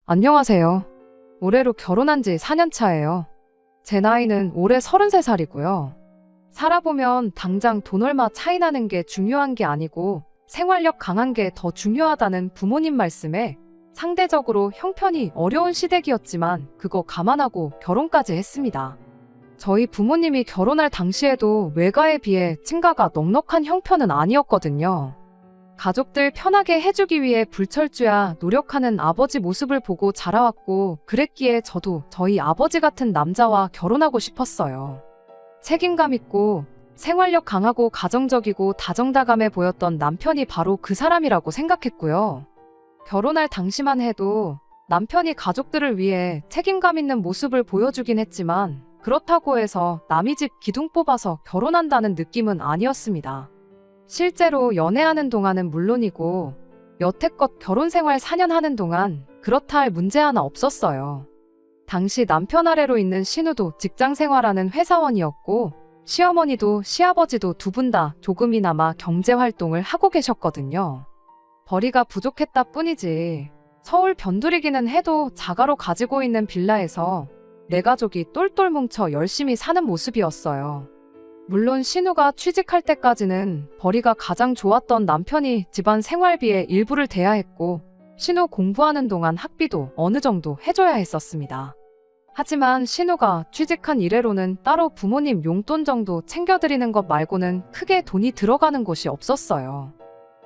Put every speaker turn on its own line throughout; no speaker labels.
안녕하세요. 올해로 결혼한 지 4년 차예요. 제 나이는 올해 33살이고요. 살아보면 당장 돈 얼마 차이 나는 게 중요한 게 아니고 생활력 강한 게 더 중요하다는 부모님 말씀에 상대적으로 형편이 어려운 시댁이었지만 그거 감안하고 결혼까지 했습니다. 저희 부모님이 결혼할 당시에도 외가에 비해 친가가 넉넉한 형편은 아니었거든요. 가족들 편하게 해주기 위해 불철주야 노력하는 아버지 모습을 보고 자라왔고, 그랬기에 저도 저희 아버지 같은 남자와 결혼하고 싶었어요. 책임감 있고 생활력 강하고 가정적이고 다정다감해 보였던 남편이 바로 그 사람이라고 생각했고요. 결혼할 당시만 해도 남편이 가족들을 위해 책임감 있는 모습을 보여주긴 했지만, 그렇다고 해서 남의 집 기둥 뽑아서 결혼한다는 느낌은 아니었습니다. 실제로 연애하는 동안은 물론이고 여태껏 결혼 생활 4년 하는 동안 그렇다 할 문제 하나 없었어요. 당시 남편 아래로 있는 신우도 직장 생활하는 회사원이었고, 시어머니도 시아버지도 두 분 다 조금이나마 경제 활동을 하고 계셨거든요. 벌이가 부족했다 뿐이지 서울 변두리기는 해도 자가로 가지고 있는 빌라에서 내 가족이 똘똘 뭉쳐 열심히 사는 모습이었어요. 물론 신우가 취직할 때까지는 벌이가 가장 좋았던 남편이 집안 생활비의 일부를 대야 했고, 신우 공부하는 동안 학비도 어느 정도 해줘야 했었습니다. 하지만 신우가 취직한 이래로는 따로 부모님 용돈 정도 챙겨드리는 것 말고는 크게 돈이 들어가는 곳이 없었어요.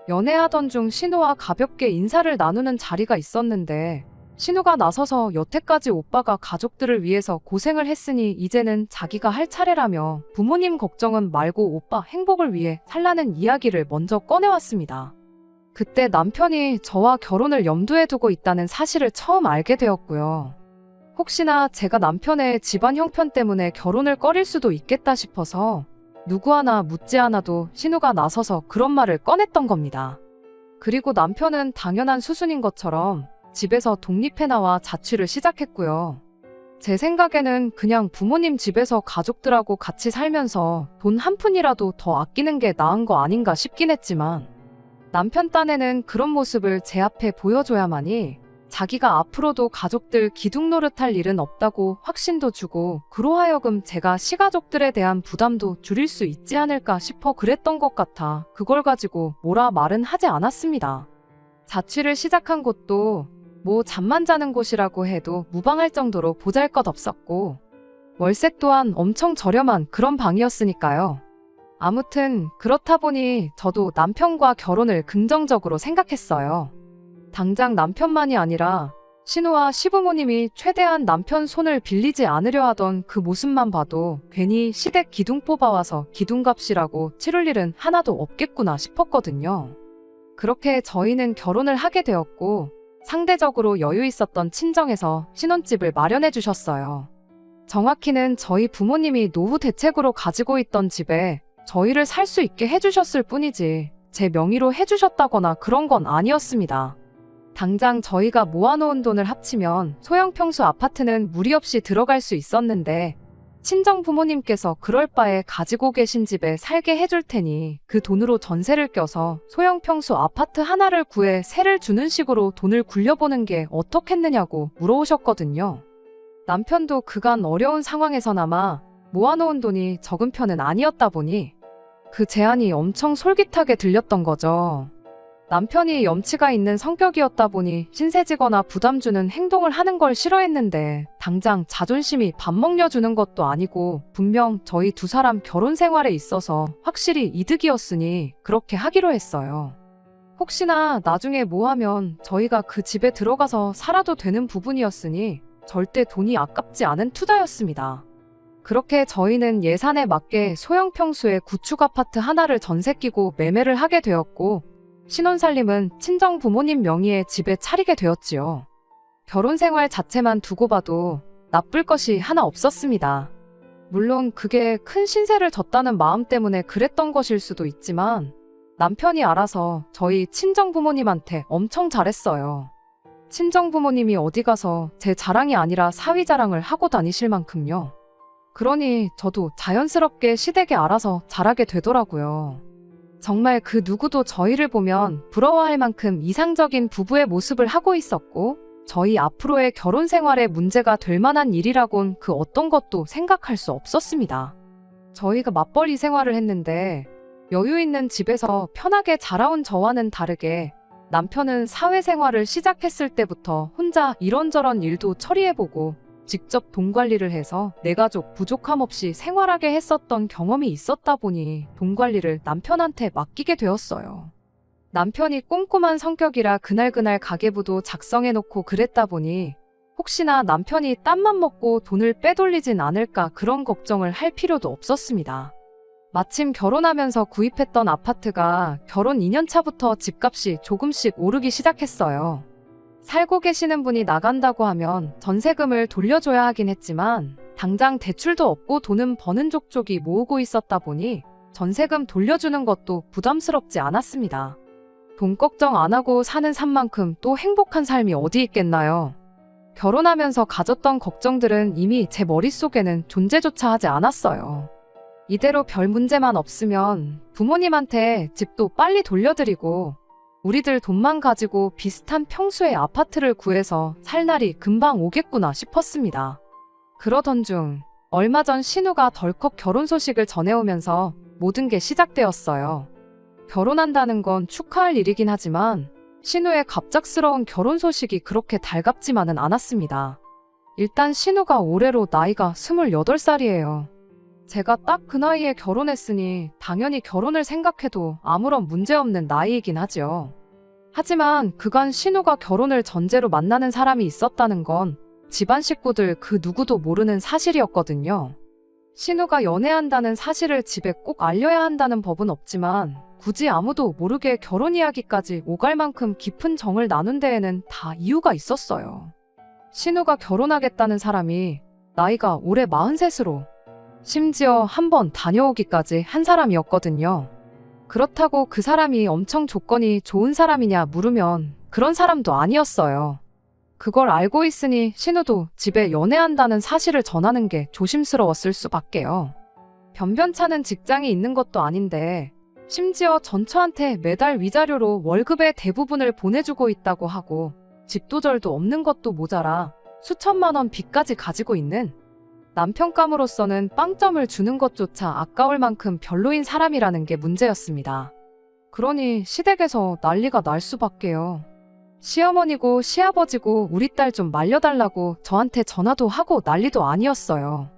연애하던 중 신우와 가볍게 인사를 나누는 자리가 있었는데, 신우가 나서서 여태까지 오빠가 가족들을 위해서 고생을 했으니 이제는 자기가 할 차례라며 부모님 걱정은 말고 오빠 행복을 위해 살라는 이야기를 먼저 꺼내왔습니다. 그때 남편이 저와 결혼을 염두에 두고 있다는 사실을 처음 알게 되었고요. 혹시나 제가 남편의 집안 형편 때문에 결혼을 꺼릴 수도 있겠다 싶어서 누구 하나 묻지 않아도 신우가 나서서 그런 말을 꺼냈던 겁니다. 그리고 남편은 당연한 수순인 것처럼 집에서 독립해 나와 자취를 시작했고요. 제 생각에는 그냥 부모님 집에서 가족들하고 같이 살면서 돈 한 푼이라도 더 아끼는 게 나은 거 아닌가 싶긴 했지만, 남편 딴에는 그런 모습을 제 앞에 보여줘야만이 자기가 앞으로도 가족들 기둥 노릇할 일은 없다고 확신도 주고, 그로하여금 제가 시가족들에 대한 부담도 줄일 수 있지 않을까 싶어 그랬던 것 같아 그걸 가지고 뭐라 말은 하지 않았습니다. 자취를 시작한 곳도 뭐 잠만 자는 곳이라고 해도 무방할 정도로 보잘것없었고, 월세 또한 엄청 저렴한 그런 방이었으니까요. 아무튼 그렇다 보니 저도 남편과 결혼을 긍정적으로 생각했어요. 당장 남편만이 아니라 신우와 시부모님이 최대한 남편 손을 빌리지 않으려 하던 그 모습만 봐도 괜히 시댁 기둥 뽑아와서 기둥값이라고 치를 일은 하나도 없겠구나 싶었거든요. 그렇게 저희는 결혼을 하게 되었고, 상대적으로 여유 있었던 친정에서 신혼집을 마련해 주셨어요. 정확히는 저희 부모님이 노후 대책으로 가지고 있던 집에 저희를 살 수 있게 해주셨을 뿐이지 제 명의로 해주셨다거나 그런 건 아니었습니다. 당장 저희가 모아놓은 돈을 합치면 소형 평수 아파트는 무리 없이 들어갈 수 있었는데, 친정 부모님께서 그럴 바에 가지고 계신 집에 살게 해줄 테니 그 돈으로 전세를 껴서 소형 평수 아파트 하나를 구해 세를 주는 식으로 돈을 굴려보는 게 어떻겠느냐고 물어오셨거든요. 남편도 그간 어려운 상황에서나마 모아놓은 돈이 적은 편은 아니었다 보니 그 제안이 엄청 솔깃하게 들렸던 거죠. 남편이 염치가 있는 성격이었다 보니 신세지거나 부담 주는 행동을 하는 걸 싫어했는데, 당장 자존심이 밥 먹여주는 것도 아니고 분명 저희 두 사람 결혼 생활에 있어서 확실히 이득이었으니 그렇게 하기로 했어요. 혹시나 나중에 뭐 하면 저희가 그 집에 들어가서 살아도 되는 부분이었으니 절대 돈이 아깝지 않은 투자였습니다. 그렇게 저희는 예산에 맞게 소형 평수의 구축 아파트 하나를 전세 끼고 매매를 하게 되었고, 신혼살림은 친정 부모님 명의의 집에 차리게 되었지요. 결혼 생활 자체만 두고 봐도 나쁠 것이 하나 없었습니다. 물론 그게 큰 신세를 졌다는 마음 때문에 그랬던 것일 수도 있지만, 남편이 알아서 저희 친정 부모님한테 엄청 잘했어요. 친정 부모님이 어디 가서 제 자랑이 아니라 사위 자랑을 하고 다니실 만큼요. 그러니 저도 자연스럽게 시댁에 알아서 잘하게 되더라고요. 정말 그 누구도 저희를 보면 부러워할 만큼 이상적인 부부의 모습을 하고 있었고, 저희 앞으로의 결혼 생활에 문제가 될 만한 일이라곤 그 어떤 것도 생각할 수 없었습니다. 저희가 맞벌이 생활을 했는데 여유 있는 집에서 편하게 자라온 저와는 다르게 남편은 사회생활을 시작했을 때부터 혼자 이런저런 일도 처리해보고 직접 돈 관리를 해서 내 가족 부족함 없이 생활하게 했었던 경험이 있었다 보니 돈 관리를 남편한테 맡기게 되었어요. 남편이 꼼꼼한 성격이라 그날그날 가계부도 작성해놓고 그랬다 보니 혹시나 남편이 땀만 먹고 돈을 빼돌리진 않을까 그런 걱정을 할 필요도 없었습니다. 마침 결혼하면서 구입했던 아파트가 결혼 2년 차부터 집값이 조금씩 오르기 시작했어요. 살고 계시는 분이 나간다고 하면 전세금을 돌려줘야 하긴 했지만 당장 대출도 없고 돈은 버는 족족이 모으고 있었다 보니 전세금 돌려주는 것도 부담스럽지 않았습니다. 돈 걱정 안 하고 사는 삶만큼 또 행복한 삶이 어디 있겠나요? 결혼하면서 가졌던 걱정들은 이미 제 머릿속에는 존재조차 하지 않았어요. 이대로 별 문제만 없으면 부모님한테 집도 빨리 돌려드리고 우리들 돈만 가지고 비슷한 평수의 아파트를 구해서 살 날이 금방 오겠구나 싶었습니다. 그러던 중 얼마 전 신우가 덜컥 결혼 소식을 전해오면서 모든 게 시작되었어요. 결혼한다는 건 축하할 일이긴 하지만 신우의 갑작스러운 결혼 소식이 그렇게 달갑지만은 않았습니다. 일단 신우가 올해로 나이가 28살이에요. 제가 딱 그 나이에 결혼했으니 당연히 결혼을 생각해도 아무런 문제없는 나이이긴 하죠. 하지만 그간 신우가 결혼을 전제로 만나는 사람이 있었다는 건 집안 식구들 그 누구도 모르는 사실이었거든요. 신우가 연애한다는 사실을 집에 꼭 알려야 한다는 법은 없지만 굳이 아무도 모르게 결혼 이야기까지 오갈 만큼 깊은 정을 나눈 데에는 다 이유가 있었어요. 신우가 결혼하겠다는 사람이 나이가 올해 43으로 심지어 한번 다녀오기까지 한 사람이었거든요. 그렇다고 그 사람이 엄청 조건이 좋은 사람이냐 물으면 그런 사람도 아니었어요. 그걸 알고 있으니 신우도 집에 연애한다는 사실을 전하는 게 조심스러웠을 수밖에요. 변변찮은 직장이 있는 것도 아닌데 심지어 전처한테 매달 위자료로 월급의 대부분을 보내주고 있다고 하고 집도절도 없는 것도 모자라 수천만 원 빚까지 가지고 있는 남편감으로서는 빵점을 주는 것조차 아까울 만큼 별로인 사람이라는 게 문제였습니다. 그러니 시댁에서 난리가 날 수밖에요. 시어머니고 시아버지고 우리 딸 좀 말려달라고 저한테 전화도 하고 난리도 아니었어요.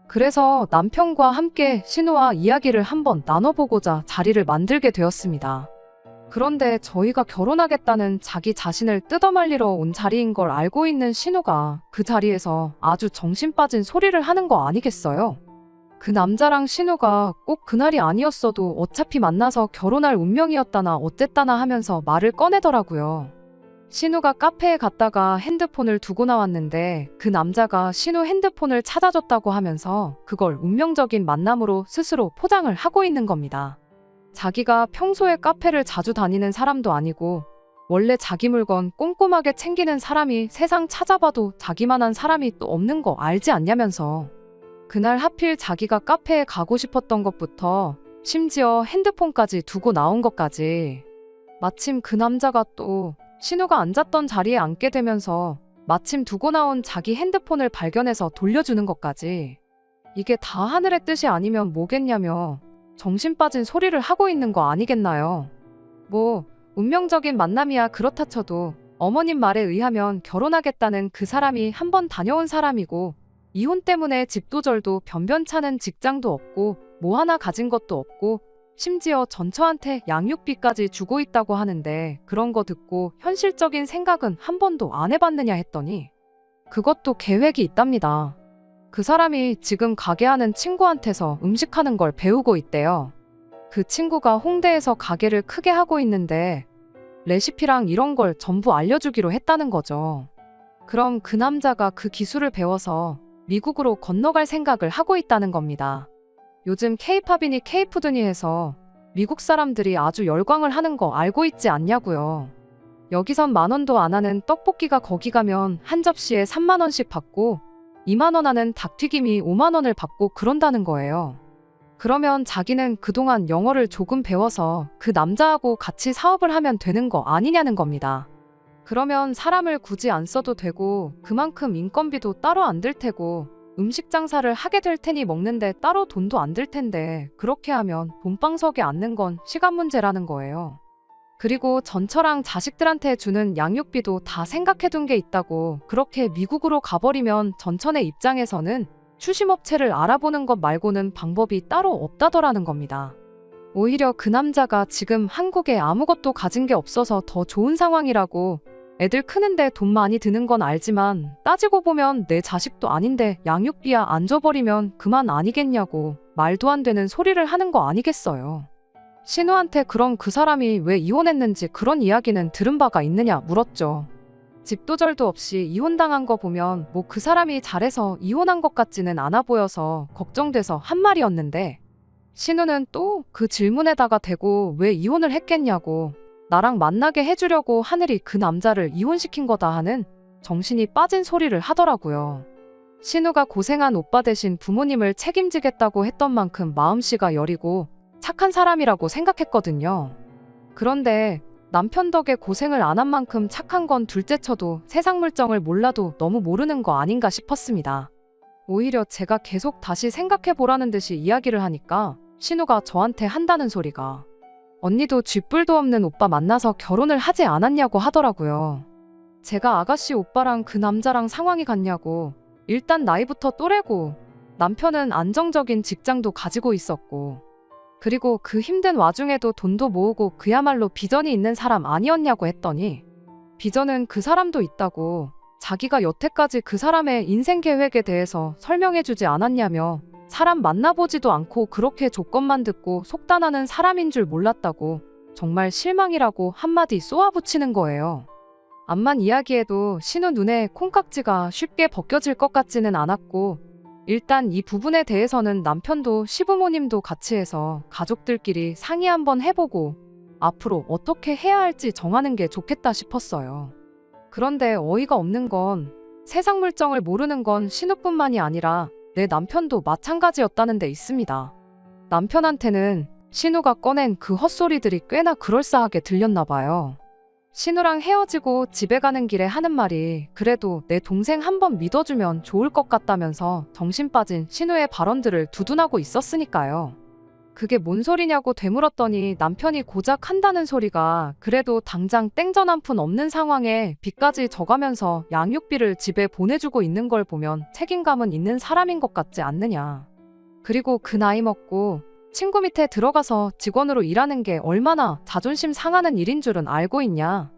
그래서 남편과 함께 신우와 이야기를 한번 나눠보고자 자리를 만들게 되었습니다. 그런데 저희가 결혼하겠다는 자기 자신을 뜯어말리러 온 자리인 걸 알고 있는 신우가 그 자리에서 아주 정신 빠진 소리를 하는 거 아니겠어요? 그 남자랑 신우가 꼭 그날이 아니었어도 어차피 만나서 결혼할 운명이었다나 어쨌다나 하면서 말을 꺼내더라고요. 신우가 카페에 갔다가 핸드폰을 두고 나왔는데 그 남자가 신우 핸드폰을 찾아줬다고 하면서 그걸 운명적인 만남으로 스스로 포장을 하고 있는 겁니다. 자기가 평소에 카페를 자주 다니는 사람도 아니고 원래 자기 물건 꼼꼼하게 챙기는 사람이 세상 찾아봐도 자기만한 사람이 또 없는 거 알지 않냐면서 그날 하필 자기가 카페에 가고 싶었던 것부터 심지어 핸드폰까지 두고 나온 것까지 마침 그 남자가 또 신우가 앉았던 자리에 앉게 되면서 마침 두고 나온 자기 핸드폰을 발견해서 돌려주는 것까지 이게 다 하늘의 뜻이 아니면 뭐겠냐며 정신 빠진 소리를 하고 있는 거 아니겠나요? 뭐 운명적인 만남이야 그렇다 쳐도 어머님 말에 의하면 결혼하겠다는 그 사람이 한번 다녀온 사람이고 이혼 때문에 집도절도 변변찮은 직장도 없고 뭐 하나 가진 것도 없고 심지어 전처한테 양육비까지 주고 있다고 하는데 그런 거 듣고 현실적인 생각은 한 번도 안 해봤느냐 했더니 그것도 계획이 있답니다. 그 사람이 지금 가게 하는 친구한테서 음식하는 걸 배우고 있대요. 그 친구가 홍대에서 가게를 크게 하고 있는데 레시피랑 이런 걸 전부 알려주기로 했다는 거죠. 그럼 그 남자가 그 기술을 배워서 미국으로 건너갈 생각을 하고 있다는 겁니다. 요즘 K-팝이니 K-푸드니 해서 미국 사람들이 아주 열광을 하는 거 알고 있지 않냐고요. 여기선 10,000원도 안 하는 떡볶이가 거기 가면 한 접시에 30,000원씩 받고 20,000원 하는 닭튀김이 50,000원을 받고 그런다는 거예요. 그러면 자기는 그동안 영어를 조금 배워서 그 남자하고 같이 사업을 하면 되는 거 아니냐는 겁니다. 그러면 사람을 굳이 안 써도 되고 그만큼 인건비도 따로 안 들 테고 음식 장사를 하게 될 테니 먹는데 따로 돈도 안 들 텐데 그렇게 하면 본방석에 앉는 건 시간 문제라는 거예요. 그리고 전처랑 자식들한테 주는 양육비도 다 생각해둔 게 있다고 그렇게 미국으로 가버리면 전처네 입장에서는 추심업체를 알아보는 것 말고는 방법이 따로 없다더라는 겁니다. 오히려 그 남자가 지금 한국에 아무것도 가진 게 없어서 더 좋은 상황이라고 애들 크는데 돈 많이 드는 건 알지만 따지고 보면 내 자식도 아닌데 양육비야 안 줘버리면 그만 아니겠냐고 말도 안 되는 소리를 하는 거 아니겠어요. 신우한테 그럼 그 사람이 왜 이혼했는지 그런 이야기는 들은 바가 있느냐 물었죠. 집도 절도 없이 이혼당한 거 보면 뭐 그 사람이 잘해서 이혼한 것 같지는 않아 보여서 걱정돼서 한 말이었는데 신우는 또 그 질문에다가 대고 왜 이혼을 했겠냐고 나랑 만나게 해주려고 하늘이 그 남자를 이혼시킨 거다 하는 정신이 빠진 소리를 하더라고요. 신우가 고생한 오빠 대신 부모님을 책임지겠다고 했던 만큼 마음씨가 여리고 착한 사람이라고 생각했거든요. 그런데 남편 덕에 고생을 안 한 만큼 착한 건 둘째 쳐도 세상 물정을 몰라도 너무 모르는 거 아닌가 싶었습니다. 오히려 제가 계속 다시 생각해보라는 듯이 이야기를 하니까 신우가 저한테 한다는 소리가 언니도 쥐뿔도 없는 오빠 만나서 결혼을 하지 않았냐고 하더라고요. 제가 아가씨 오빠랑 그 남자랑 상황이 같냐고 일단 나이부터 또래고 남편은 안정적인 직장도 가지고 있었고 그리고 그 힘든 와중에도 돈도 모으고 그야말로 비전이 있는 사람 아니었냐고 했더니 비전은 그 사람도 있다고 자기가 여태까지 그 사람의 인생 계획에 대해서 설명해주지 않았냐며 사람 만나보지도 않고 그렇게 조건만 듣고 속단하는 사람인 줄 몰랐다고 정말 실망이라고 한마디 쏘아붙이는 거예요. 암만 이야기해도 신우 눈에 콩깍지가 쉽게 벗겨질 것 같지는 않았고 일단 이 부분에 대해서는 남편도 시부모님도 같이 해서 가족들끼리 상의 한번 해보고 앞으로 어떻게 해야 할지 정하는 게 좋겠다 싶었어요. 그런데 어이가 없는 건 세상 물정을 모르는 건 신우뿐만이 아니라 내 남편도 마찬가지였다는 데 있습니다. 남편한테는 신우가 꺼낸 그 헛소리들이 꽤나 그럴싸하게 들렸나 봐요. 신우랑 헤어지고 집에 가는 길에 하는 말이 그래도 내 동생 한번 믿어주면 좋을 것 같다면서 정신 빠진 신우의 발언들을 두둔하고 있었으니까요. 그게 뭔 소리냐고 되물었더니 남편이 고작 한다는 소리가 그래도 당장 땡전 한 푼 없는 상황에 빚까지 져가면서 양육비를 집에 보내주고 있는 걸 보면 책임감은 있는 사람인 것 같지 않느냐. 그리고 그 나이 먹고 친구 밑에 들어가서 직원으로 일하는 게 얼마나 자존심 상하는 일인 줄은 알고 있냐.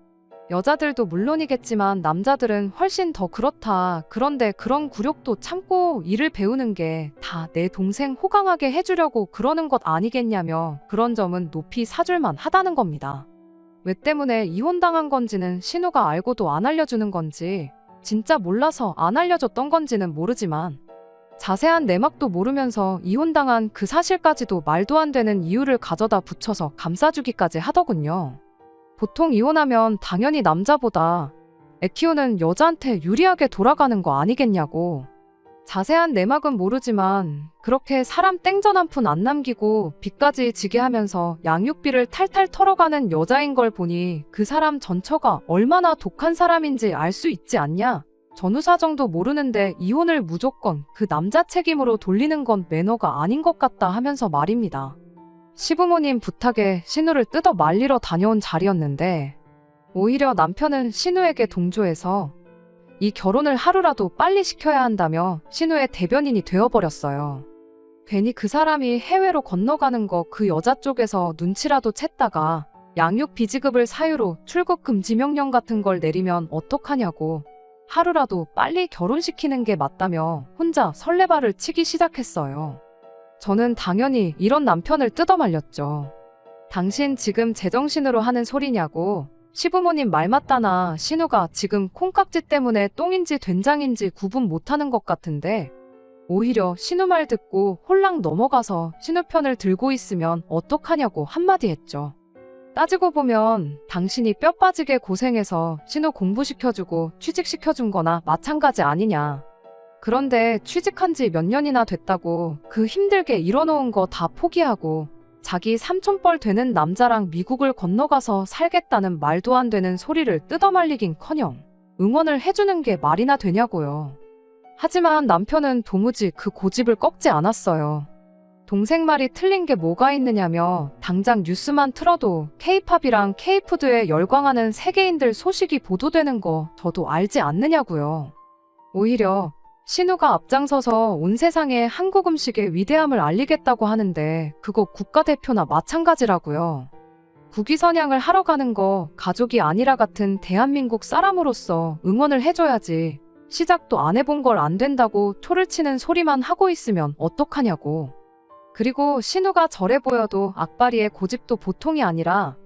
여자들도 물론이겠지만 남자들은 훨씬 더 그렇다. 그런데 그런 굴욕도 참고 일을 배우는 게 다 내 동생 호강하게 해주려고 그러는 것 아니겠냐며 그런 점은 높이 사줄만 하다는 겁니다. 왜 때문에 이혼당한 건지는 신우가 알고도 안 알려주는 건지 진짜 몰라서 안 알려줬던 건지는 모르지만 자세한 내막도 모르면서 이혼당한 그 사실까지도 말도 안 되는 이유를 가져다 붙여서 감싸주기까지 하더군요. 보통 이혼하면 당연히 남자보다 애 키우는 여자한테 유리하게 돌아가는 거 아니겠냐고. 자세한 내막은 모르지만 그렇게 사람 땡전 한 푼 안 남기고 빚까지 지게 하면서 양육비를 탈탈 털어가는 여자인 걸 보니 그 사람 전처가 얼마나 독한 사람인지 알 수 있지 않냐. 전후 사정도 모르는데 이혼을 무조건 그 남자 책임으로 돌리는 건 매너가 아닌 것 같다 하면서 말입니다. 시부모님 부탁에 신우를 뜯어 말리러 다녀온 자리였는데 오히려 남편은 신우에게 동조해서 이 결혼을 하루라도 빨리 시켜야 한다며 신우의 대변인이 되어버렸어요. 괜히 그 사람이 해외로 건너가는 거 그 여자 쪽에서 눈치라도 챘다가 양육 비지급을 사유로 출국 금지 명령 같은 걸 내리면 어떡하냐고 하루라도 빨리 결혼시키는 게 맞다며 혼자 설레발을 치기 시작했어요. 저는 당연히 이런 남편을 뜯어말렸죠. 당신 지금 제정신으로 하는 소리냐고. 시부모님 말 맞다나 신우가 지금 콩깍지 때문에 똥인지 된장인지 구분 못하는 것 같은데 오히려 신우 말 듣고 홀랑 넘어가서 신우 편을 들고 있으면 어떡하냐고 한마디 했죠. 따지고 보면 당신이 뼈 빠지게 고생해서 신우 공부시켜주고 취직시켜준 거나 마찬가지 아니냐. 그런데 취직한 지 몇 년이나 됐다고 그 힘들게 일어놓은 거 다 포기하고 자기 삼촌뻘 되는 남자랑 미국을 건너가서 살겠다는 말도 안 되는 소리를 뜯어말리긴커녕 응원을 해주는 게 말이나 되냐고요. 하지만 남편은 도무지 그 고집을 꺾지 않았어요. 동생 말이 틀린 게 뭐가 있느냐며 당장 뉴스만 틀어도 K-팝이랑 K-푸드에 열광하는 세계인들 소식이 보도되는 거 저도 알지 않느냐고요. 오히려 신우가 앞장서서 온 세상에 한국 음식의 위대함을 알리겠다고 하는데 그거 국가대표나 마찬가지라고요. 국위선양을 하러 가는 거 가족이 아니라 같은 대한민국 사람으로서 응원을 해줘야지. 시작도 안 해본 걸 안 된다고 토를 치는 소리만 하고 있으면 어떡하냐고. 그리고 신우가 저래 보여도 악바리의 고집도 보통이 아니라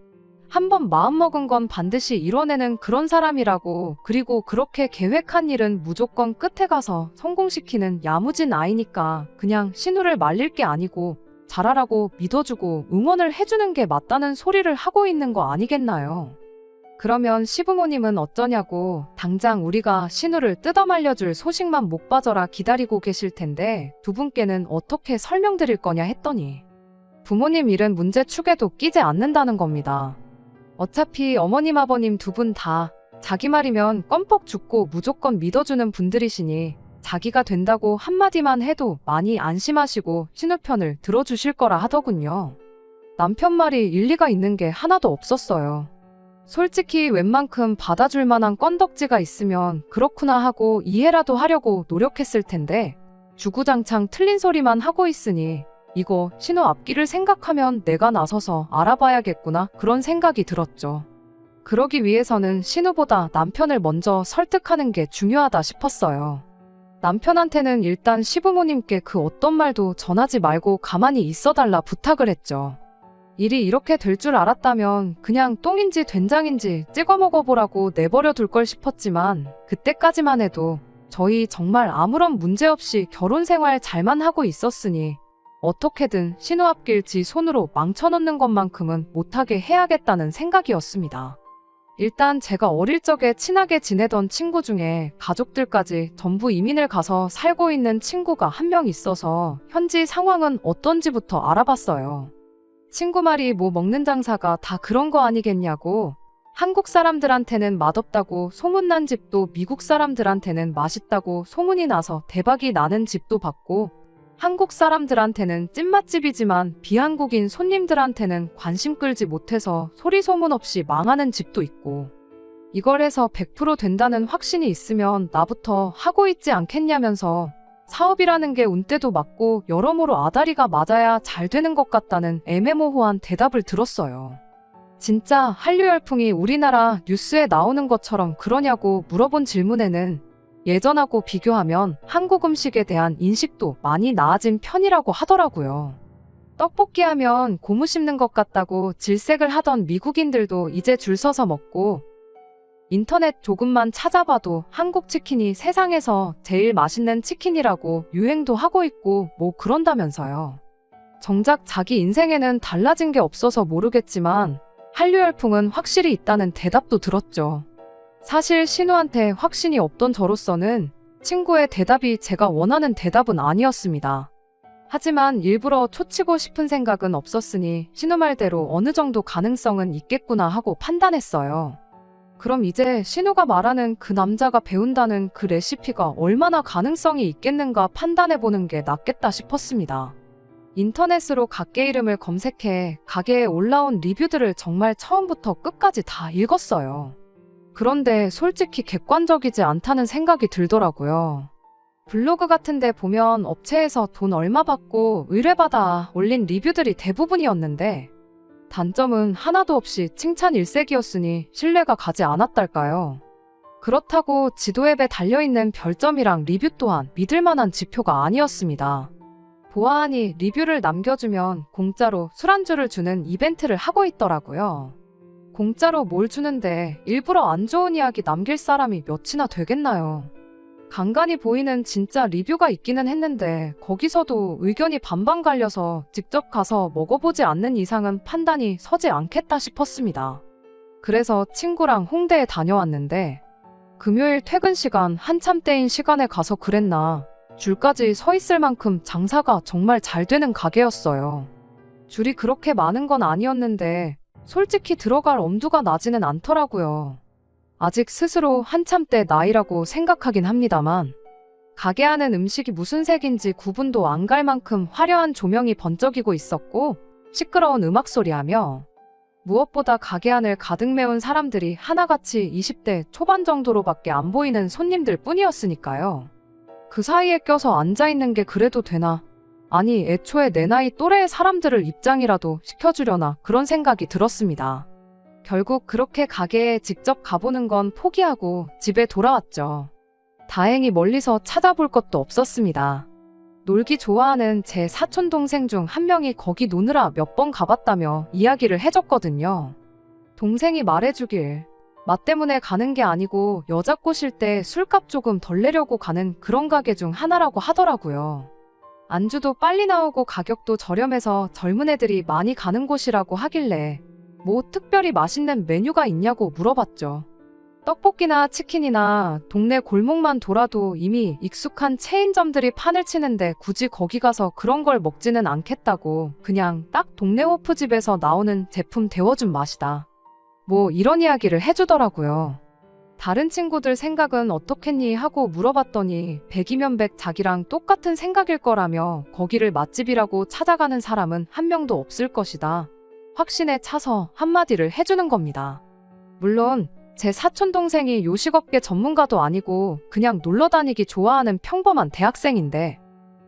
한번 마음먹은 건 반드시 이뤄내는 그런 사람이라고. 그리고 그렇게 계획한 일은 무조건 끝에 가서 성공시키는 야무진 아이니까 그냥 신우를 말릴 게 아니고 잘하라고 믿어주고 응원을 해주는 게 맞다는 소리를 하고 있는 거 아니겠나요? 그러면 시부모님은 어쩌냐고. 당장 우리가 신우를 뜯어말려줄 소식만 목 빠져라 기다리고 계실 텐데 두 분께는 어떻게 설명드릴 거냐 했더니 부모님 일은 문제 축에도 끼지 않는다는 겁니다. 어차피 어머님 아버님 두 분 다 자기 말이면 껌뻑 죽고 무조건 믿어주는 분들이시니 자기가 된다고 한마디만 해도 많이 안심하시고 신우 편을 들어주실 거라 하더군요. 남편 말이 일리가 있는 게 하나도 없었어요. 솔직히 웬만큼 받아줄 만한 건덕지가 있으면 그렇구나 하고 이해라도 하려고 노력했을 텐데 주구장창 틀린 소리만 하고 있으니 이거 신우 앞길을 생각하면 내가 나서서 알아봐야겠구나 그런 생각이 들었죠. 그러기 위해서는 신우보다 남편을 먼저 설득하는 게 중요하다 싶었어요. 남편한테는 일단 시부모님께 그 어떤 말도 전하지 말고 가만히 있어달라 부탁을 했죠. 일이 이렇게 될 줄 알았다면 그냥 똥인지 된장인지 찍어 먹어보라고 내버려 둘 걸 싶었지만 그때까지만 해도 저희 정말 아무런 문제 없이 결혼 생활 잘만 하고 있었으니 어떻게든 신우 앞길 지 손으로 망쳐놓는 것만큼은 못하게 해야겠다는 생각이었습니다. 일단 제가 어릴 적에 친하게 지내던 친구 중에 가족들까지 전부 이민을 가서 살고 있는 친구가 한 명 있어서 현지 상황은 어떤지부터 알아봤어요. 친구 말이 뭐 먹는 장사가 다 그런 거 아니겠냐고. 한국 사람들한테는 맛없다고 소문난 집도 미국 사람들한테는 맛있다고 소문이 나서 대박이 나는 집도 봤고 한국 사람들한테는 찐맛집이지만 비한국인 손님들한테는 관심 끌지 못해서 소리 소문 없이 망하는 집도 있고 이걸 해서 100% 된다는 확신이 있으면 나부터 하고 있지 않겠냐면서 사업이라는 게 운때도 맞고 여러모로 아다리가 맞아야 잘 되는 것 같다는 애매모호한 대답을 들었어요. 진짜 한류 열풍이 우리나라 뉴스에 나오는 것처럼 그러냐고 물어본 질문에는 예전하고 비교하면 한국 음식에 대한 인식도 많이 나아진 편이라고 하더라고요. 떡볶이 하면 고무 씹는 것 같다고 질색을 하던 미국인들도 이제 줄 서서 먹고 인터넷 조금만 찾아봐도 한국 치킨이 세상에서 제일 맛있는 치킨이라고 유행도 하고 있고 뭐 그런다면서요. 정작 자기 인생에는 달라진 게 없어서 모르겠지만 한류 열풍은 확실히 있다는 대답도 들었죠. 사실 신우한테 확신이 없던 저로서는 친구의 대답이 제가 원하는 대답은 아니었습니다. 하지만 일부러 초치고 싶은 생각은 없었으니 신우 말대로 어느 정도 가능성은 있겠구나 하고 판단했어요. 그럼 이제 신우가 말하는 그 남자가 배운다는 그 레시피가 얼마나 가능성이 있겠는가 판단해보는 게 낫겠다 싶었습니다. 인터넷으로 가게 이름을 검색해 가게에 올라온 리뷰들을 정말 처음부터 끝까지 다 읽었어요. 그런데 솔직히 객관적이지 않다는 생각이 들더라고요. 블로그 같은 데 보면 업체에서 돈 얼마 받고 의뢰받아 올린 리뷰들이 대부분이었는데 단점은 하나도 없이 칭찬 일색이었으니 신뢰가 가지 않았달까요. 그렇다고 지도 앱에 달려있는 별점이랑 리뷰 또한 믿을 만한 지표가 아니었습니다. 보아하니 리뷰를 남겨주면 공짜로 술안주를 주는 이벤트를 하고 있더라고요. 공짜로 뭘 주는데 일부러 안 좋은 이야기 남길 사람이 몇이나 되겠나요. 간간히 보이는 진짜 리뷰가 있기는 했는데 거기서도 의견이 반반 갈려서 직접 가서 먹어보지 않는 이상은 판단이 서지 않겠다 싶었습니다. 그래서 친구랑 홍대에 다녀왔는데 금요일 퇴근 시간 한참 때인 시간에 가서 그랬나 줄까지 서 있을 만큼 장사가 정말 잘 되는 가게였어요. 줄이 그렇게 많은 건 아니었는데 솔직히 들어갈 엄두가 나지는 않더라고요. 아직 스스로 한참 때 나이라고 생각하긴 합니다만 가게 안은 음식이 무슨 색인지 구분도 안 갈 만큼 화려한 조명이 번쩍이고 있었고 시끄러운 음악 소리하며 무엇보다 가게 안을 가득 메운 사람들이 하나같이 20대 초반 정도로밖에 안 보이는 손님들 뿐이었으니까요. 그 사이에 껴서 앉아있는 게 그래도 되나? 아니, 애초에 내 나이 또래의 사람들을 입장이라도 시켜주려나 그런 생각이 들었습니다. 결국 그렇게 가게에 직접 가보는 건 포기하고 집에 돌아왔죠. 다행히 멀리서 찾아볼 것도 없었습니다. 놀기 좋아하는 제 사촌 동생 중 한 명이 거기 노느라 몇 번 가봤다며 이야기를 해줬거든요. 동생이 말해주길 맛 때문에 가는 게 아니고 여자 꼬실 때 술값 조금 덜 내려고 가는 그런 가게 중 하나라고 하더라고요. 안주도 빨리 나오고 가격도 저렴해서 젊은 애들이 많이 가는 곳이라고 하길래 뭐 특별히 맛있는 메뉴가 있냐고 물어봤죠. 떡볶이나 치킨이나 동네 골목만 돌아도 이미 익숙한 체인점들이 판을 치는데 굳이 거기 가서 그런 걸 먹지는 않겠다고 그냥 딱 동네 호프집에서 나오는 제품 데워준 맛이다. 뭐 이런 이야기를 해주더라고요. 다른 친구들 생각은 어떻겠니 하고 물어봤더니 100이면 100 자기랑 똑같은 생각일 거라며 거기를 맛집이라고 찾아가는 사람은 한 명도 없을 것이다. 확신에 차서 한마디를 해주는 겁니다. 물론 제 사촌 동생이 요식업계 전문가도 아니고 그냥 놀러 다니기 좋아하는 평범한 대학생인데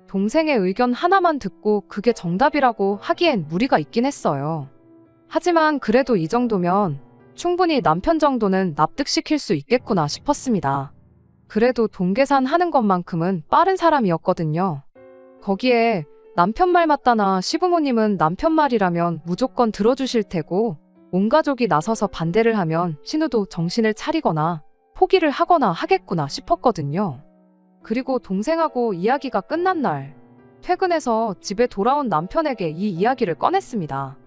동생의 의견 하나만 듣고 그게 정답이라고 하기엔 무리가 있긴 했어요. 하지만 그래도 이 정도면 충분히 남편 정도는 납득시킬 수 있겠구나 싶었습니다. 그래도 돈 계산하는 것만큼은 빠른 사람이었거든요. 거기에 남편 말 맞다나 시부모님은 남편 말이라면 무조건 들어주실 테고 온 가족이 나서서 반대를 하면 신우도 정신을 차리거나 포기를 하거나 하겠구나 싶었거든요. 그리고 동생하고 이야기가 끝난 날 퇴근해서 집에 돌아온 남편에게 이 이야기를 꺼냈습니다.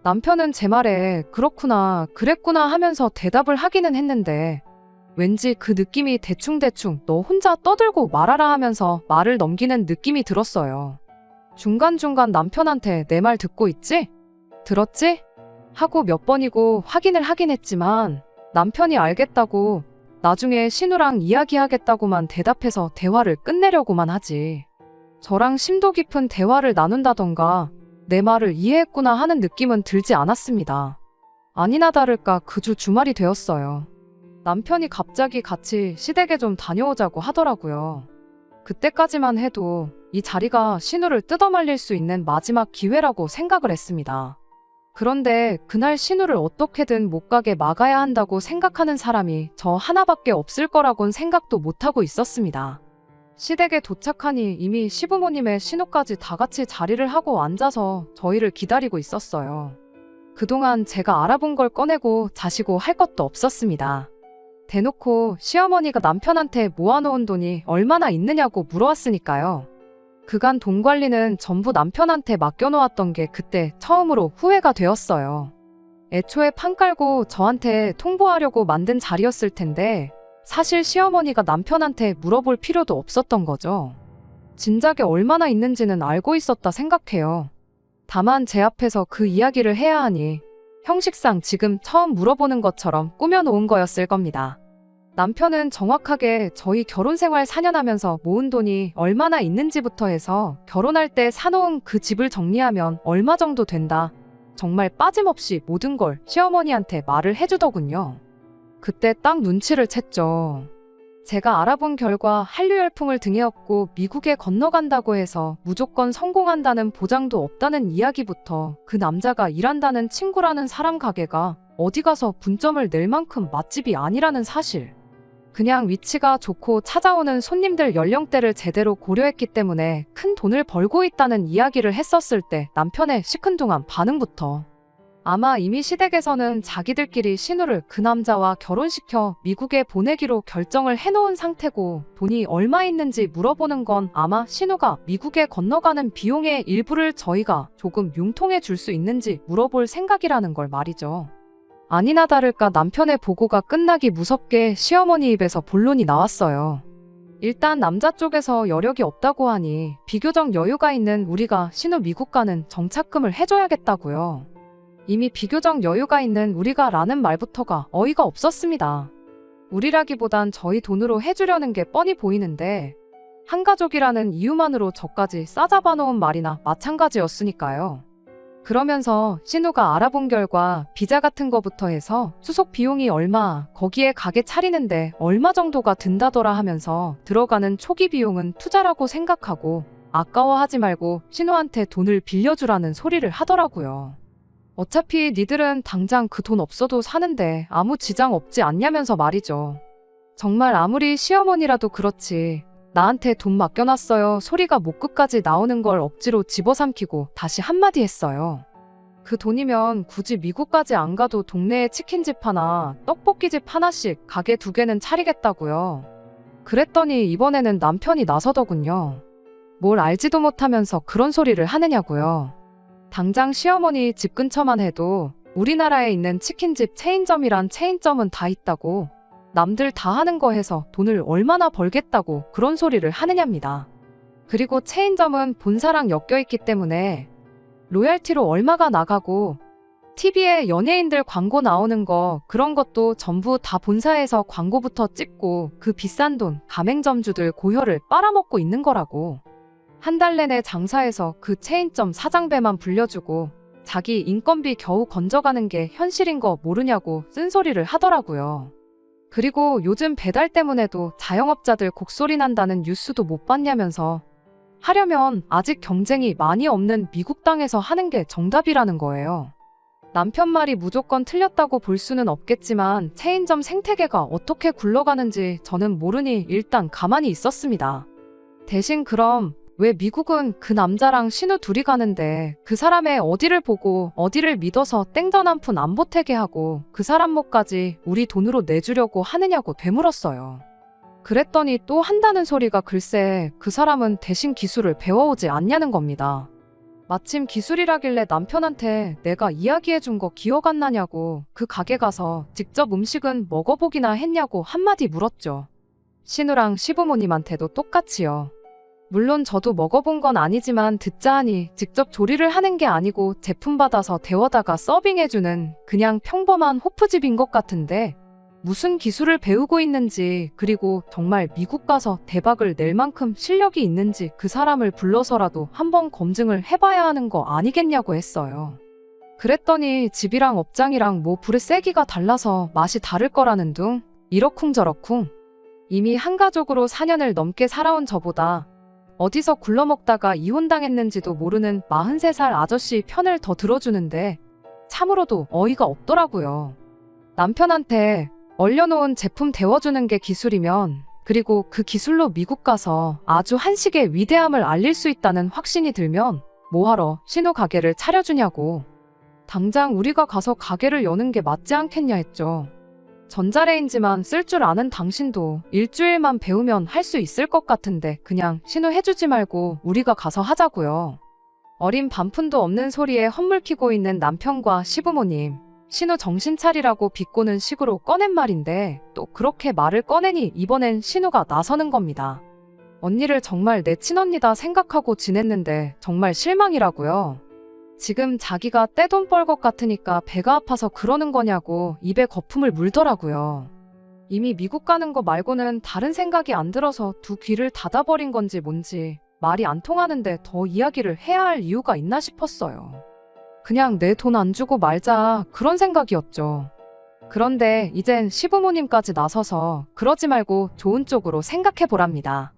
남편은 제 말에 그렇구나 그랬구나 하면서 대답을 하기는 했는데 왠지 그 느낌이 대충대충 너 혼자 떠들고 말하라 하면서 말을 넘기는 느낌이 들었어요. 중간중간 남편한테 내 말 듣고 있지? 들었지? 하고 몇 번이고 확인을 하긴 했지만 남편이 알겠다고 나중에 신우랑 이야기하겠다고만 대답해서 대화를 끝내려고만 하지. 저랑 심도 깊은 대화를 나눈다던가 내 말을 이해했구나 하는 느낌은 들지 않았습니다. 아니나 다를까 그 주 주말이 되었어요. 남편이 갑자기 같이 시댁에 좀 다녀오자고 하더라고요. 그때까지만 해도 이 자리가 신우를 뜯어말릴 수 있는 마지막 기회라고 생각을 했습니다. 그런데 그날 신우를 어떻게든 못 가게 막아야 한다고 생각하는 사람이 저 하나밖에 없을 거라곤 생각도 못하고 있었습니다. 시댁에 도착하니 이미 시부모님의 신우까지 다 같이 자리를 하고 앉아서 저희를 기다리고 있었어요. 그동안 제가 알아본 걸 꺼내고 자시고 할 것도 없었습니다. 대놓고 시어머니가 남편한테 모아놓은 돈이 얼마나 있느냐고 물어왔으니까요. 그간 돈 관리는 전부 남편한테 맡겨놓았던 게 그때 처음으로 후회가 되었어요. 애초에 판 깔고 저한테 통보하려고 만든 자리였을 텐데 사실 시어머니가 남편한테 물어볼 필요도 없었던 거죠. 진작에 얼마나 있는지는 알고 있었다 생각해요. 다만 제 앞에서 그 이야기를 해야 하니 형식상 지금 처음 물어보는 것처럼 꾸며놓은 거였을 겁니다. 남편은 정확하게 저희 결혼 생활 4년 하면서 모은 돈이 얼마나 있는지부터 해서 결혼할 때 사놓은 그 집을 정리하면 얼마 정도 된다. 정말 빠짐없이 모든 걸 시어머니한테 말을 해주더군요. 그때 딱 눈치를 챘죠. 제가 알아본 결과 한류 열풍을 등에 업고 미국에 건너간다고 해서 무조건 성공한다는 보장도 없다는 이야기부터 그 남자가 일한다는 친구라는 사람 가게가 어디 가서 분점을 낼 만큼 맛집이 아니라는 사실. 그냥 위치가 좋고 찾아오는 손님들 연령대를 제대로 고려했기 때문에 큰 돈을 벌고 있다는 이야기를 했었을 때 남편의 시큰둥한 반응부터 아마 이미 시댁에서는 자기들끼리 신우를 그 남자와 결혼시켜 미국에 보내기로 결정을 해놓은 상태고 돈이 얼마 있는지 물어보는 건 아마 신우가 미국에 건너가는 비용의 일부를 저희가 조금 융통해 줄 수 있는지 물어볼 생각이라는 걸 말이죠. 아니나 다를까 남편의 보고가 끝나기 무섭게 시어머니 입에서 본론이 나왔어요. 일단 남자 쪽에서 여력이 없다고 하니 비교적 여유가 있는 우리가 신우 미국 가는 정착금을 해줘야겠다고요. 이미 비교적 여유가 있는 우리가 라는 말부터가 어이가 없었습니다. 우리라기보단 저희 돈으로 해주려는 게 뻔히 보이는데 한가족이라는 이유만으로 저까지 싸잡아 놓은 말이나 마찬가지였으니까요. 그러면서 신우가 알아본 결과 비자 같은 거부터 해서 수속 비용이 얼마, 거기에 가게 차리는데 얼마 정도가 든다더라 하면서 들어가는 초기 비용은 투자라고 생각하고 아까워하지 말고 신우한테 돈을 빌려주라는 소리를 하더라고요. 어차피 니들은 당장 그 돈 없어도 사는데 아무 지장 없지 않냐면서 말이죠. 정말 아무리 시어머니라도 그렇지 나한테 돈 맡겨놨어요 소리가 목 끝까지 나오는 걸 억지로 집어삼키고 다시 한마디 했어요. 그 돈이면 굳이 미국까지 안 가도 동네에 치킨집 하나, 떡볶이집 하나씩 가게 2개는 차리겠다고요. 그랬더니 이번에는 남편이 나서더군요. 뭘 알지도 못하면서 그런 소리를 하느냐고요. 당장 시어머니 집 근처만 해도 우리나라에 있는 치킨집 체인점이란 체인점은 다 있다고 남들 다 하는 거 해서 돈을 얼마나 벌겠다고 그런 소리를 하느냐입니다. 그리고 체인점은 본사랑 엮여있기 때문에 로얄티로 얼마가 나가고 TV에 연예인들 광고 나오는 거 그런 것도 전부 다 본사에서 광고부터 찍고 그 비싼 돈 가맹점주들 고혈을 빨아먹고 있는 거라고. 한 달 내내 장사해서 그 체인점 사장배만 불려주고 자기 인건비 겨우 건져가는 게 현실인 거 모르냐고 쓴소리를 하더라고요. 그리고 요즘 배달 때문에도 자영업자들 곡소리 난다는 뉴스도 못 봤냐면서 하려면 아직 경쟁이 많이 없는 미국 땅에서 하는 게 정답이라는 거예요. 남편 말이 무조건 틀렸다고 볼 수는 없겠지만 체인점 생태계가 어떻게 굴러가는지 저는 모르니 일단 가만히 있었습니다. 대신 그럼 왜 미국은 그 남자랑 신우 둘이 가는데 그 사람의 어디를 보고 어디를 믿어서 땡전 한 푼 안 보태게 하고 그 사람 목까지 우리 돈으로 내주려고 하느냐고 되물었어요. 그랬더니 또 한다는 소리가 글쎄 그 사람은 대신 기술을 배워오지 않냐는 겁니다. 마침 기술이라길래 남편한테 내가 이야기해준 거 기억 안 나냐고 그 가게 가서 직접 음식은 먹어보기나 했냐고 한마디 물었죠. 신우랑 시부모님한테도 똑같이요. 물론 저도 먹어본 건 아니지만 듣자 하니 직접 조리를 하는 게 아니고 제품 받아서 데워다가 서빙해주는 그냥 평범한 호프집인 것 같은데 무슨 기술을 배우고 있는지 그리고 정말 미국 가서 대박을 낼 만큼 실력이 있는지 그 사람을 불러서라도 한번 검증을 해봐야 하는 거 아니겠냐고 했어요. 그랬더니 집이랑 업장이랑 뭐 불의 세기가 달라서 맛이 다를 거라는 둥 이러쿵저러쿵. 이미 한가족으로 4년을 넘게 살아온 저보다 어디서 굴러먹다가 이혼당했는지도 모르는 43살 아저씨 편을 더 들어주는데 참으로도 어이가 없더라고요. 남편한테 얼려놓은 제품 데워주는 게 기술이면 그리고 그 기술로 미국 가서 아주 한식의 위대함을 알릴 수 있다는 확신이 들면 뭐하러 신우 가게를 차려주냐고. 당장 우리가 가서 가게를 여는 게 맞지 않겠냐 했죠. 전자레인지만 쓸 줄 아는 당신도 일주일만 배우면 할 수 있을 것 같은데 그냥 신우 해주지 말고 우리가 가서 하자고요. 어린 반푼도 없는 소리에 헛물키고 있는 남편과 시부모님. 신우 정신 차리라고 비꼬는 식으로 꺼낸 말인데 또 그렇게 말을 꺼내니 이번엔 신우가 나서는 겁니다. 언니를 정말 내 친언니다 생각하고 지냈는데 정말 실망이라고요. 지금 자기가 떼돈 벌 것 같으니까 배가 아파서 그러는 거냐고 입에 거품을 물더라고요. 이미 미국 가는 거 말고는 다른 생각이 안 들어서 두 귀를 닫아버린 건지 뭔지 말이 안 통하는데 더 이야기를 해야 할 이유가 있나 싶었어요. 그냥 내 돈 안 주고 말자 그런 생각이었죠. 그런데 이젠 시부모님까지 나서서 그러지 말고 좋은 쪽으로 생각해보랍니다.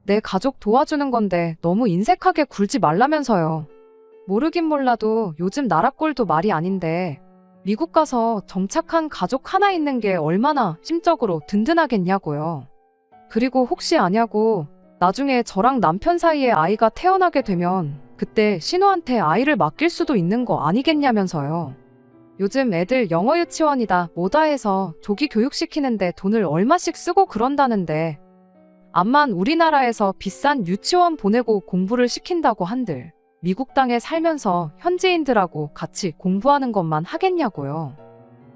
내 가족 도와주는 건데 너무 인색하게 굴지 말라면서요. 모르긴 몰라도 요즘 나라꼴도 말이 아닌데 미국 가서 정착한 가족 하나 있는 게 얼마나 심적으로 든든하겠냐고요. 그리고 혹시 아냐고 나중에 저랑 남편 사이에 아이가 태어나게 되면 그때 신우한테 아이를 맡길 수도 있는 거 아니겠냐면서요. 요즘 애들 영어 유치원이다 뭐다 해서 조기 교육시키는데 돈을 얼마씩 쓰고 그런다는데 암만 우리나라에서 비싼 유치원 보내고 공부를 시킨다고 한들 미국 땅에 살면서 현지인들하고 같이 공부하는 것만 하겠냐고요.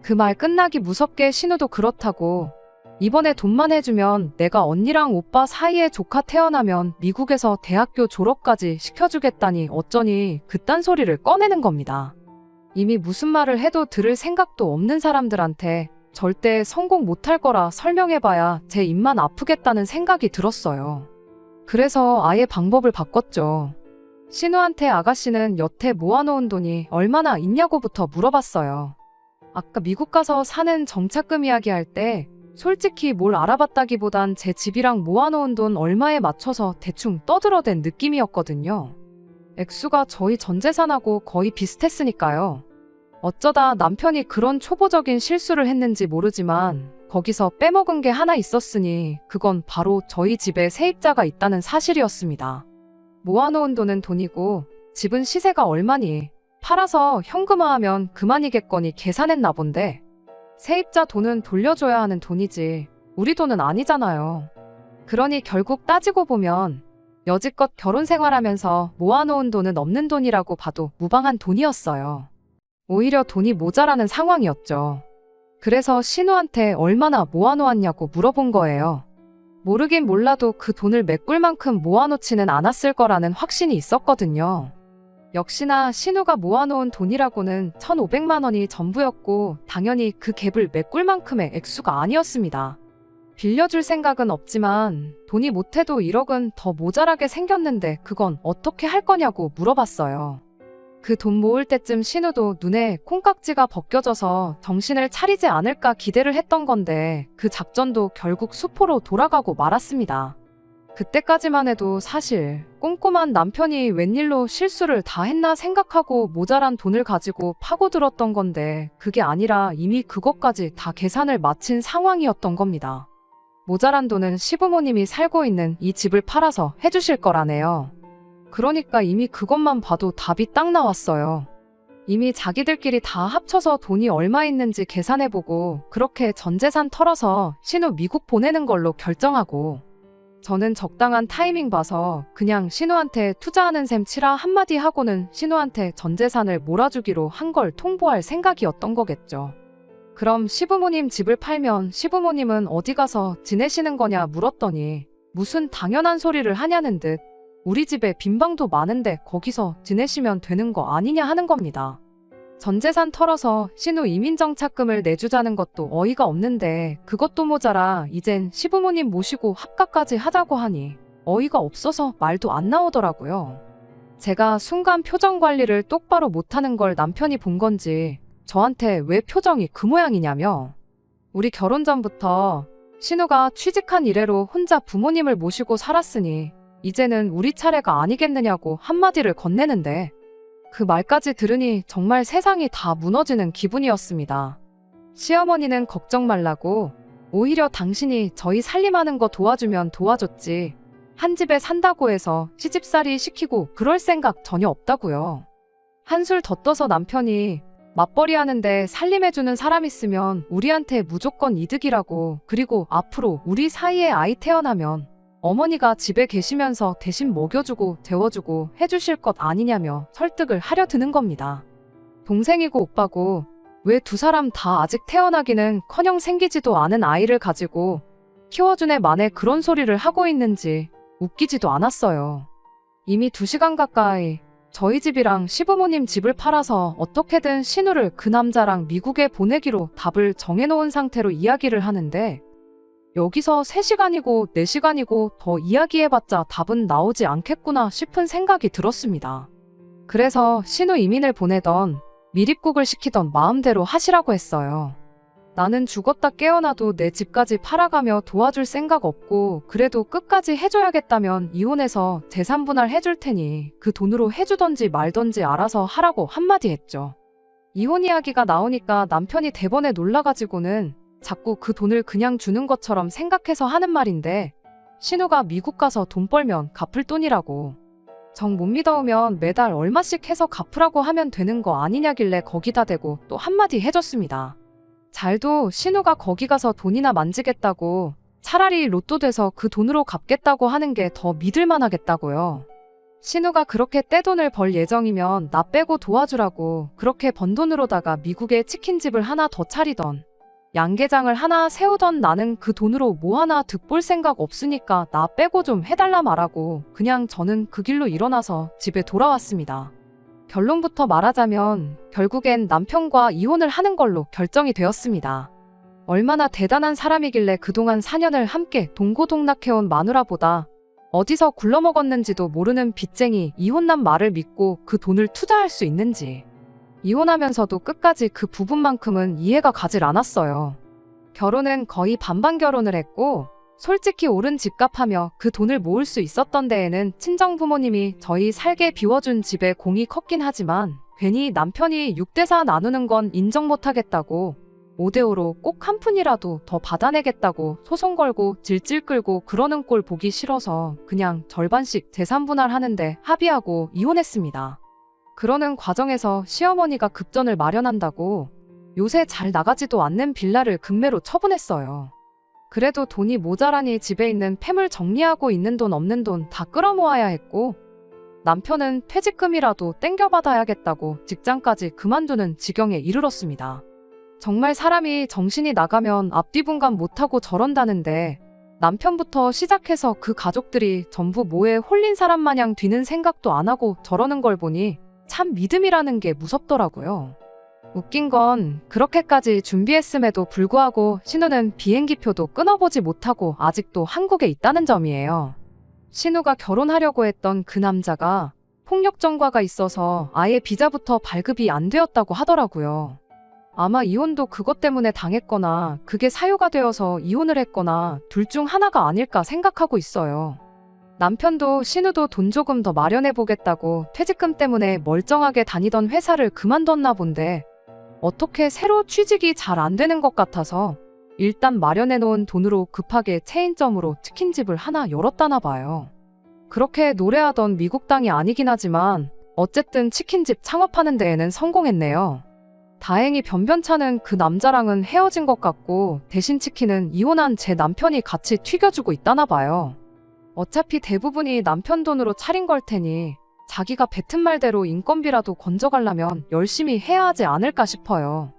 그 말 끝나기 무섭게 신우도 그렇다고 이번에 돈만 해주면 내가 언니랑 오빠 사이에 조카 태어나면 미국에서 대학교 졸업까지 시켜주겠다니 어쩌니 그딴 소리를 꺼내는 겁니다. 이미 무슨 말을 해도 들을 생각도 없는 사람들한테 절대 성공 못할 거라 설명해봐야 제 입만 아프겠다는 생각이 들었어요. 그래서 아예 방법을 바꿨죠. 신우한테 아가씨는 여태 모아놓은 돈이 얼마나 있냐고부터 물어봤어요. 아까 미국 가서 사는 정착금 이야기할 때 솔직히 뭘 알아봤다기보단 제 집이랑 모아놓은 돈 얼마에 맞춰서 대충 떠들어댄 느낌이었거든요. 액수가 저희 전 재산하고 거의 비슷했으니까요. 어쩌다 남편이 그런 초보적인 실수를 했는지 모르지만 거기서 빼먹은 게 하나 있었으니 그건 바로 저희 집에 세입자가 있다는 사실이었습니다. 모아놓은 돈은 돈이고 집은 시세가 얼마니 팔아서 현금화하면 그만이겠거니 계산했나 본데 세입자 돈은 돌려줘야 하는 돈이지 우리 돈은 아니잖아요. 그러니 결국 따지고 보면 여지껏 결혼 생활하면서 모아놓은 돈은 없는 돈이라고 봐도 무방한 돈이었어요. 오히려 돈이 모자라는 상황이었죠. 그래서 신우한테 얼마나 모아놓았냐고 물어본 거예요. 모르긴 몰라도 그 돈을 메꿀 만큼 모아놓지는 않았을 거라는 확신이 있었거든요. 역시나 신우가 모아놓은 돈이라고는 1,500만 원이 전부였고 당연히 그 갭을 메꿀 만큼의 액수가 아니었습니다. 빌려줄 생각은 없지만 돈이 못해도 1억은 더 모자라게 생겼는데 그건 어떻게 할 거냐고 물어봤어요. 그 돈 모을 때쯤 신우도 눈에 콩깍지가 벗겨져서 정신을 차리지 않을까 기대를 했던 건데 그 작전도 결국 수포로 돌아가고 말았습니다. 그때까지만 해도 사실 꼼꼼한 남편이 웬일로 실수를 다 했나 생각하고 모자란 돈을 가지고 파고들었던 건데 그게 아니라 이미 그것까지 다 계산을 마친 상황이었던 겁니다. 모자란 돈은 시부모님이 살고 있는 이 집을 팔아서 해주실 거라네요. 그러니까 이미 그것만 봐도 답이 딱 나왔어요. 이미 자기들끼리 다 합쳐서 돈이 얼마 있는지 계산해보고 그렇게 전 재산 털어서 신우 미국 보내는 걸로 결정하고 저는 적당한 타이밍 봐서 그냥 신우한테 투자하는 셈 치라 한마디 하고는 신우한테 전 재산을 몰아주기로 한 걸 통보할 생각이었던 거겠죠. 그럼 시부모님 집을 팔면 시부모님은 어디 가서 지내시는 거냐 물었더니 무슨 당연한 소리를 하냐는 듯 우리 집에 빈 방도 많은데 거기서 지내시면 되는 거 아니냐 하는 겁니다. 전 재산 털어서 신우 이민정착금을 내주자는 것도 어이가 없는데 그것도 모자라 이젠 시부모님 모시고 합가까지 하자고 하니 어이가 없어서 말도 안 나오더라고요. 제가 순간 표정 관리를 똑바로 못하는 걸 남편이 본 건지 저한테 왜 표정이 그 모양이냐며 우리 결혼 전부터 신우가 취직한 이래로 혼자 부모님을 모시고 살았으니 이제는 우리 차례가 아니겠느냐고 한마디를 건네는데 그 말까지 들으니 정말 세상이 다 무너지는 기분이었습니다. 시어머니는 걱정 말라고 오히려 당신이 저희 살림하는 거 도와주면 도와줬지 한 집에 산다고 해서 시집살이 시키고 그럴 생각 전혀 없다고요. 한술 더 떠서 남편이 맞벌이 하는데 살림해주는 사람 있으면 우리한테 무조건 이득이라고 그리고 앞으로 우리 사이에 아이 태어나면 어머니가 집에 계시면서 대신 먹여주고 재워주고 해주실 것 아니냐며 설득을 하려 드는 겁니다. 동생이고 오빠고 왜 두 사람 다 아직 태어나기는커녕 생기지도 않은 아이를 가지고 키워준 애 만에 그런 소리를 하고 있는지 웃기지도 않았어요. 이미 2시간 가까이 저희 집이랑 시부모님 집을 팔아서 어떻게든 신우를 그 남자랑 미국에 보내기로 답을 정해놓은 상태로 이야기를 하는데 여기서 3시간이고 4시간이고 더 이야기해봤자 답은 나오지 않겠구나 싶은 생각이 들었습니다. 그래서 신우 이민을 보내던 미립국을 시키던 마음대로 하시라고 했어요. 나는 죽었다 깨어나도 내 집까지 팔아가며 도와줄 생각 없고 그래도 끝까지 해줘야겠다면 이혼해서 재산 분할 해줄 테니 그 돈으로 해주던지 말던지 알아서 하라고 한마디 했죠. 이혼 이야기가 나오니까 남편이 대번에 놀라가지고는 자꾸 그 돈을 그냥 주는 것처럼 생각해서 하는 말인데 신우가 미국 가서 돈 벌면 갚을 돈이라고 정 못 믿어오면 매달 얼마씩 해서 갚으라고 하면 되는 거 아니냐길래 거기다 대고 또 한마디 해줬습니다. 잘도 신우가 거기 가서 돈이나 만지겠다고 차라리 로또 돼서 그 돈으로 갚겠다고 하는 게 더 믿을만 하겠다고요. 신우가 그렇게 떼돈을 벌 예정이면 나 빼고 도와주라고 그렇게 번 돈으로다가 미국에 치킨집을 하나 더 차리던 양계장을 하나 세우던 나는 그 돈으로 뭐 하나 득볼 생각 없으니까 나 빼고 좀 해달라 말하고 그냥 저는 그 길로 일어나서 집에 돌아왔습니다. 결론부터 말하자면 결국엔 남편과 이혼을 하는 걸로 결정이 되었습니다. 얼마나 대단한 사람이길래 그동안 4년을 함께 동고동락해온 마누라보다 어디서 굴러먹었는지도 모르는 빚쟁이 이혼남 말을 믿고 그 돈을 투자할 수 있는지. 이혼하면서도 끝까지 그 부분만큼은 이해가 가질 않았어요. 결혼은 거의 반반 결혼을 했고 솔직히 오른 집값하며 그 돈을 모을 수 있었던 데에는 친정부모님이 저희 살게 비워준 집에 공이 컸긴 하지만 괜히 남편이 6대4 나누는 건 인정 못하겠다고 5대5로 꼭 한 푼이라도 더 받아내겠다고 소송 걸고 질질 끌고 그러는 꼴 보기 싫어서 그냥 절반씩 재산 분할하는데 합의하고 이혼했습니다. 그러는 과정에서 시어머니가 급전을 마련한다고 요새 잘 나가지도 않는 빌라를 금매로 처분했어요. 그래도 돈이 모자라니 집에 있는 폐물 정리하고 있는 돈 없는 돈 다 끌어모아야 했고 남편은 퇴직금이라도 땡겨받아야겠다고 직장까지 그만두는 지경에 이르렀습니다. 정말 사람이 정신이 나가면 앞뒤분간 못하고 저런다는데 남편부터 시작해서 그 가족들이 전부 뭐에 홀린 사람 마냥 뒤는 생각도 안 하고 저러는 걸 보니 참 믿음이라는 게 무섭더라고요. 웃긴 건 그렇게까지 준비했음에도 불구하고 신우는 비행기표도 끊어보지 못하고 아직도 한국에 있다는 점이에요. 신우가 결혼하려고 했던 그 남자가 폭력 전과가 있어서 아예 비자부터 발급이 안 되었다고 하더라고요. 아마 이혼도 그것 때문에 당했거나 그게 사유가 되어서 이혼을 했거나 둘 중 하나가 아닐까 생각하고 있어요. 남편도 신우도 돈 조금 더 마련해보겠다고 퇴직금 때문에 멀쩡하게 다니던 회사를 그만뒀나 본데 어떻게 새로 취직이 잘 안 되는 것 같아서 일단 마련해놓은 돈으로 급하게 체인점으로 치킨집을 하나 열었다나 봐요. 그렇게 노래하던 미국 땅이 아니긴 하지만 어쨌든 치킨집 창업하는 데에는 성공했네요. 다행히 변변찮은 그 남자랑은 헤어진 것 같고 대신 치킨은 이혼한 제 남편이 같이 튀겨주고 있다나 봐요. 어차피 대부분이 남편 돈으로 차린 걸 테니 자기가 뱉은 말대로 인건비라도 건져가려면 열심히 해야 하지 않을까 싶어요.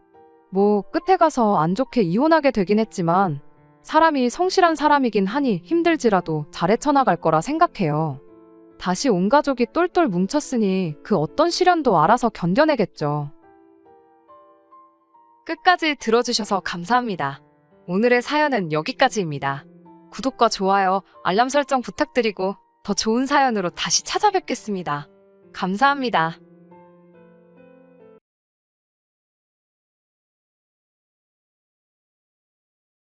뭐 끝에 가서 안 좋게 이혼하게 되긴 했지만 사람이 성실한 사람이긴 하니 힘들지라도 잘 헤쳐나갈 거라 생각해요. 다시 온 가족이 똘똘 뭉쳤으니 그 어떤 시련도 알아서 견뎌내겠죠. 끝까지 들어주셔서 감사합니다. 오늘의 사연은 여기까지입니다. 구독과 좋아요, 알람 설정 부탁드리고 더 좋은 사연으로 다시 찾아뵙겠습니다. 감사합니다.